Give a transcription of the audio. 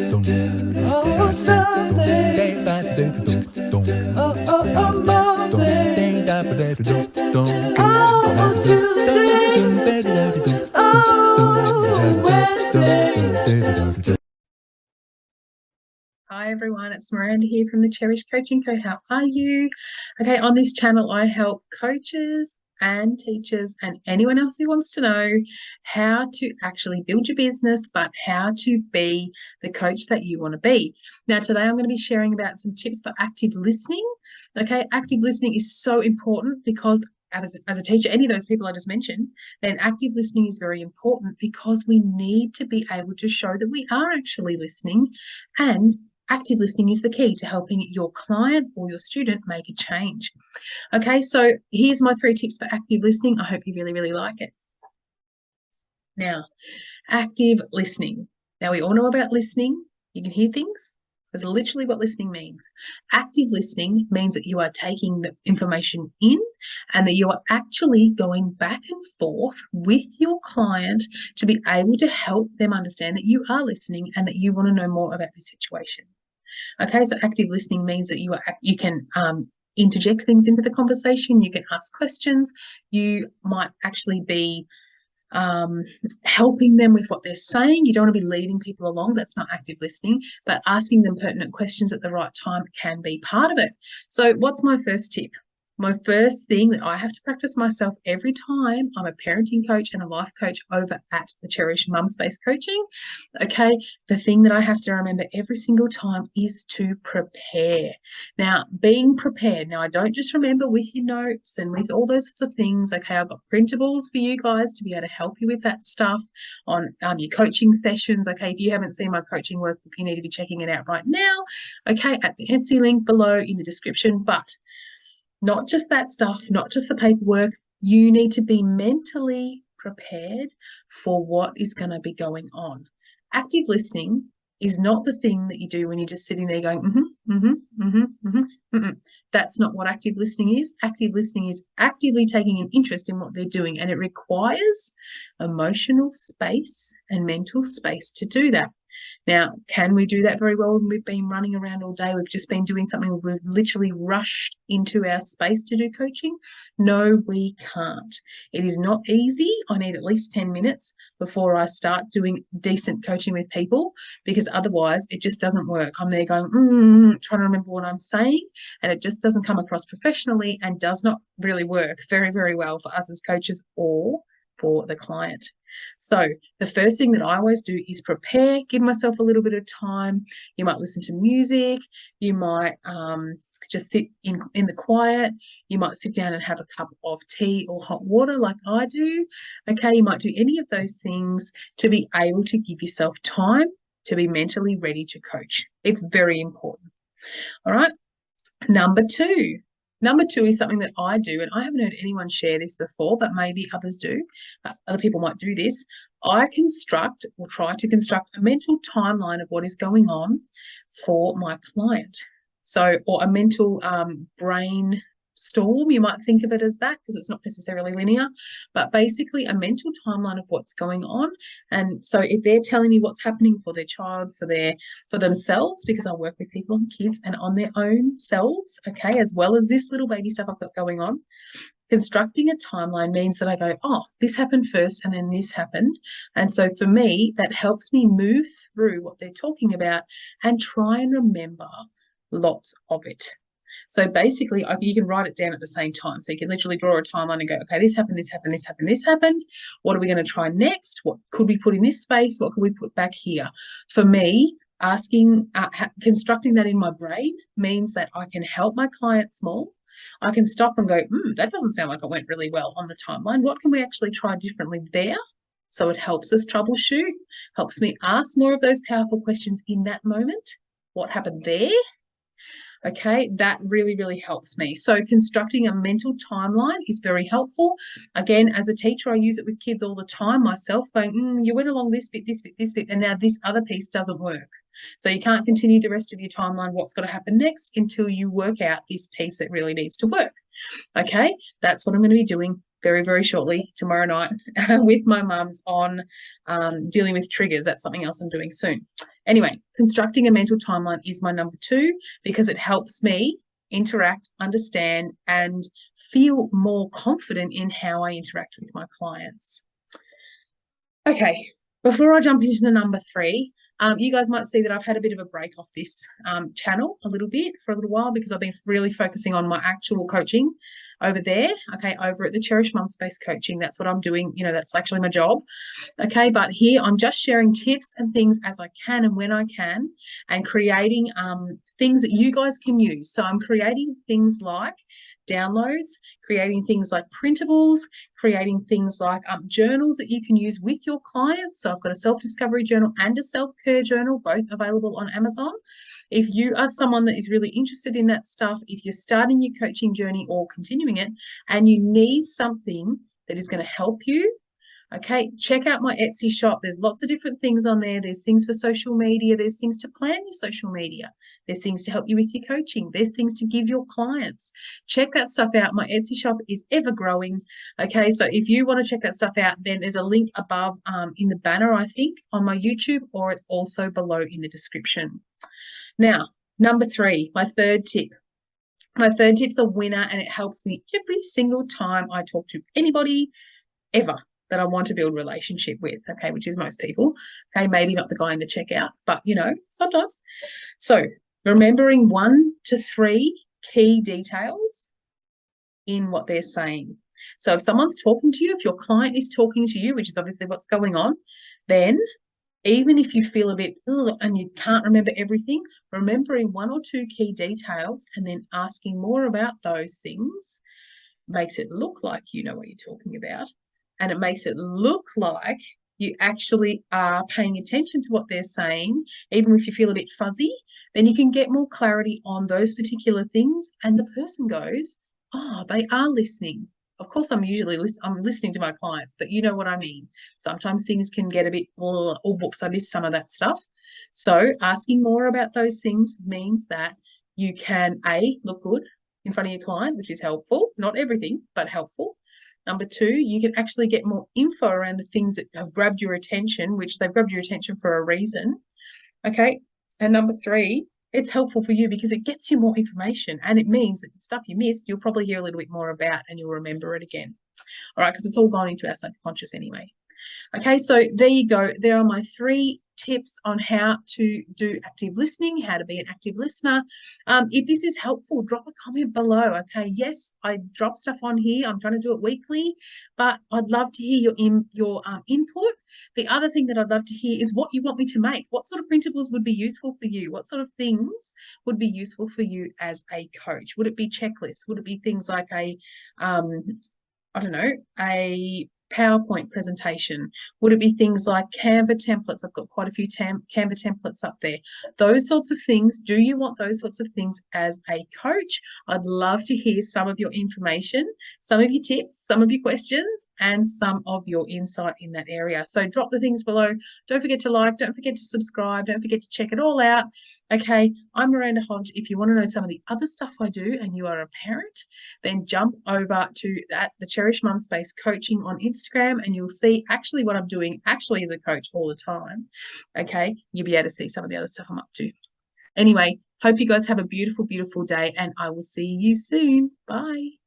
Oh, Sunday. Oh, Monday. Oh, Tuesday. Oh, Wednesday. Hi everyone, it's Miranda here from the Cherish Coaching Co. How are you? Okay, on this channel I help coaches and teachers and anyone else who wants to know how to actually build your business, but how to be the coach that you want to be. Now today I'm going to be sharing about some tips for active listening. Okay, active listening is so important because as a teacher, any of those people I just mentioned, then active listening is very important because we need to be able to show that we are actually listening, and active listening is the key to helping your client or your student make a change. Okay, so here's my 3 tips for active listening. I hope you really, really like it. Now, active listening. Now, we all know about listening. You can hear things. That's literally what listening means. Active listening means that you are taking the information in and that you are actually going back and forth with your client to be able to help them understand that you are listening and that you want to know more about the situation. Okay, so active listening means that you can interject things into the conversation. You can ask questions. You might actually be helping them with what they're saying. You don't want to be leading people along. That's not active listening, but asking them pertinent questions at the right time can be part of it. So what's my first tip? My first thing that I have to practice myself every time I'm a parenting coach and a life coach over at the Cherish Mum Space Coaching, okay, the thing that I have to remember every single time is to prepare. Now, being prepared. Now, I don't just remember with your notes and with all those sorts of things. Okay, I've got printables for you guys to be able to help you with that stuff on your coaching sessions. Okay, if you haven't seen my coaching workbook, you need to be checking it out right now. Okay, at the Etsy link below in the description. But not just that stuff, not just the paperwork, you need to be mentally prepared for what is going to be going on. Active listening is not the thing that you do when you're just sitting there going, That's not what active listening is. Active listening is actively taking an interest in what they're doing, and it requires emotional space and mental space to do that. Now, can we do that very well when we've been running around all day? We've just been doing something, we've literally rushed into our space to do coaching? No, we can't. It is not easy. I need at least 10 minutes before I start doing decent coaching with people, because otherwise it just doesn't work. I'm there going, trying to remember what I'm saying, and it just doesn't come across professionally and does not really work very, very well for us as coaches or for the client. So the first thing that I always do is prepare, give myself a little bit of time. You might listen to music. You might just sit in the quiet. You might sit down and have a cup of tea or hot water like I do. Okay, you might do any of those things to be able to give yourself time to be mentally ready to coach. It's very important. All right. Number two is something that I do, and I haven't heard anyone share this before, but maybe others do. Other people might do this. I construct or try to construct a mental timeline of what is going on for my client. So, or a mental brain storm, you might think of it as that, because it's not necessarily linear, but basically a mental timeline of what's going on. And so if they're telling me what's happening for their child, for themselves, because I work with people and kids and on their own selves, okay, as well as this little baby stuff I've got going on, constructing a timeline means that I go, oh, this happened first and then this happened. And so for me, that helps me move through what they're talking about and try and remember lots of it. So basically, you can write it down at the same time. So you can literally draw a timeline and go, okay, this happened, this happened, this happened, this happened. What are we going to try next? What could we put in this space? What could we put back here? For me, constructing that in my brain means that I can help my clients more. I can stop and go, that doesn't sound like it went really well on the timeline. What can we actually try differently there? So it helps us troubleshoot, helps me ask more of those powerful questions in that moment. What happened there? Okay, that really, really helps me. So constructing a mental timeline is very helpful. Again, as a teacher, I use it with kids all the time myself, going, you went along this bit, this bit, this bit, and now this other piece doesn't work. So you can't continue the rest of your timeline, what's got to happen next, until you work out this piece that really needs to work. Okay, that's what I'm going to be doing very, very shortly tomorrow night with my mums on dealing with triggers. That's something else I'm doing soon. Anyway, constructing a mental timeline is my number 2 because it helps me interact, understand, and feel more confident in how I interact with my clients. Okay, before I jump into the number 3, you guys might see that I've had a bit of a break off this channel a little bit for a little while because I've been really focusing on my actual coaching over there. Okay, over at the Cherish Mum Space Coaching. That's what I'm doing. You know, that's actually my job. Okay, but here I'm just sharing tips and things as I can and when I can, and creating things that you guys can use. So I'm creating things like downloads, creating things like printables, creating things like journals that you can use with your clients. So I've got a self-discovery journal and a self-care journal, both available on Amazon. If you are someone that is really interested in that stuff, if you're starting your coaching journey or continuing it, and you need something that is going to help you, okay, check out my Etsy shop. There's lots of different things on there. There's things for social media. There's things to plan your social media. There's things to help you with your coaching. There's things to give your clients. Check that stuff out. My Etsy shop is ever growing. Okay, so if you want to check that stuff out, then there's a link above in the banner, I think, on my YouTube, or it's also below in the description. Now, number 3, my third tip. My third tip's a winner, and it helps me every single time I talk to anybody ever that I want to build a relationship with, okay, which is most people, okay, maybe not the guy in the checkout, but, you know, sometimes. So remembering 1 to 3 key details in what they're saying. So if someone's talking to you, if your client is talking to you, which is obviously what's going on, then even if you feel a bit and you can't remember everything, remembering 1 or 2 key details and then asking more about those things makes it look like you know what you're talking about. And it makes it look like you actually are paying attention to what they're saying. Even if you feel a bit fuzzy, then you can get more clarity on those particular things. And the person goes, oh, they are listening. Of course, I'm listening to my clients, but you know what I mean. Sometimes things can get a bit, oh, whoops, I missed some of that stuff. So asking more about those things means that you can, A, look good in front of your client, which is helpful. Not everything, but helpful. Number 2, you can actually get more info around the things that have grabbed your attention, which they've grabbed your attention for a reason. Okay. And number 3, it's helpful for you because it gets you more information, and it means that the stuff you missed, you'll probably hear a little bit more about and you'll remember it again. All right, because it's all gone into our subconscious anyway. Okay, so there you go. There are my 3 tips on how to do active listening, how to be an active listener. If this is helpful, drop a comment below. Okay, yes, I drop stuff on here. I'm trying to do it weekly, but I'd love to hear your input. The other thing that I'd love to hear is what you want me to make. What sort of printables would be useful for you? What sort of things would be useful for you as a coach? Would it be checklists? Would it be things like a I don't know, a PowerPoint presentation? Would it be things like Canva templates? I've got quite a few Canva templates up there. Those sorts of things. Do you want those sorts of things as a coach? I'd love to hear some of your information, some of your tips, some of your questions, and some of your insight in that area. So drop the things below. Don't forget to like, don't forget to subscribe, don't forget to check it all out. Okay, I'm Miranda Hodge. If you want to know some of the other stuff I do and you are a parent, then jump over to the Cherish Mum Space Coaching on Instagram, and you'll see actually what I'm doing actually as a coach all the time. Okay, you'll be able to see some of the other stuff I'm up to. Anyway, hope you guys have a beautiful, beautiful day, and I will see you soon. Bye.